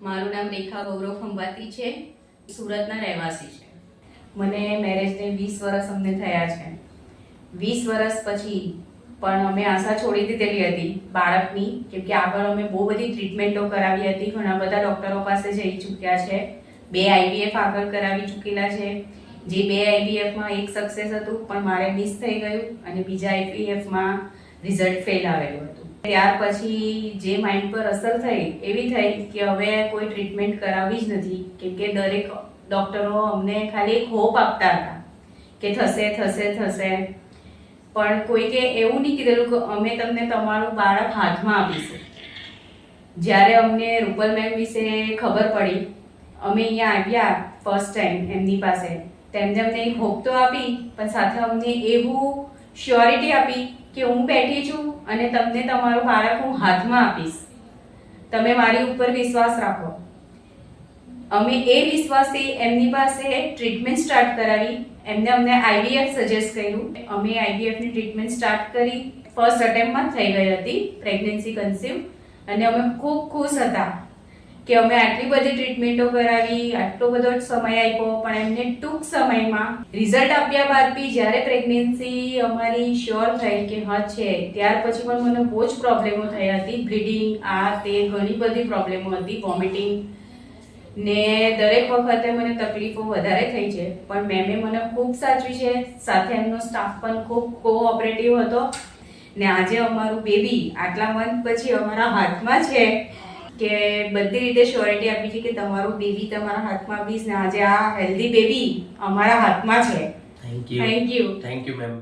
મારું નામ રેખા ગૌરવ ખંભાતી છે, સુરતના રહેવાસી છે. મને મેરેજને 20 વર્ષ અમને થયા છે. 20 વર્ષ પછી પણ અમે આશા છોડી દીધેલી હતી બાળકની, કેમ કે આગળ અમે બહુ બધી ટ્રીટમેન્ટો કરાવી હતી, ઘણા બધા ડૉક્ટરો પાસે જઈ ચૂક્યા છે, 2 IVF આગળ કરાવી ચૂકેલા છે. જે 2 IVFમાં એક સક્સેસ હતું પણ મારે મિસ થઈ ગયું અને બીજા IVFમાં રિઝલ્ટ ફેલ આવેલું હતું. ત્યાર પછી જે માઇન્ડ પર અસર થઈ એવી થઈ કે હવે કોઈ ટ્રીટમેન્ટ કરાવવી જ નથી, કેમ કે દરેક ડૉક્ટરો અમને ખાલી એક હોપ આપતા હતા કે થશે થશે થશે, પણ કોઈકે એવું નહીં કીધેલું કે અમે તમને તમારું બાળક હાથમાં આપીશું. જ્યારે અમને રૂપલ મેમ વિશે ખબર પડી, અમે અહીંયા આવ્યા ફર્સ્ટ ટાઈમ એમની પાસે, તેમને અમને એક હોપ તો આપી પણ સાથે અમને એવું શ્યોરિટી આપી કે હું બેઠી છું અને તમને તમારું બાળક હું હાથમાં આપીશ, તમે મારી ઉપર વિશ્વાસ રાખો. અમે એ વિશ્વાસથી એમની પાસે ટ્રીટમેન્ટ સ્ટાર્ટ કરાવી. એમને અમને IVF સજેસ્ટ કર્યું. અમે IVFની ટ્રીટમેન્ટ સ્ટાર્ટ કરી. ફર્સ્ટ અટેમ્પમાં થઈ ગઈ હતી પ્રેગ્નન્સી કન્સીવ, અને અમે ખૂબ ખુશ હતા કે અમે આટલી બધી ટ્રીટમેન્ટો કરાવી, આટલો બધો સમય આપ્યો, પણ એમને ટૂંક સમયમાં રિઝલ્ટ આપ્યા બાદ બી જ્યારે પ્રેગ્નન્સી અમારી શ્યોર થઈ કે હા છે, ત્યાર પછી પણ મને બહુ જ પ્રોબ્લેમો થઈ હતી, બ્લીડિંગ, આ તે ઘણી બધી પ્રોબ્લેમો હતી, વોમિટિંગ ને દરેક વખતે મને તકલીફો વધારે થઈ છે. પણ મેમે મને ખૂબ સાચવી છે, સાથે એમનો સ્ટાફ પણ ખૂબ કોઓપરેટિવ હતો ને આજે અમારું બેબી આટલા મંથ પછી અમારા હાથમાં છે કે બધી રીતે શ્યોરિટી આપી છે કે તમારું બેબી તમારા હાથમાં આપીશ ને આજે આ હેલ્ધી બેબી અમારા હાથમાં છે. Thank you ma'am.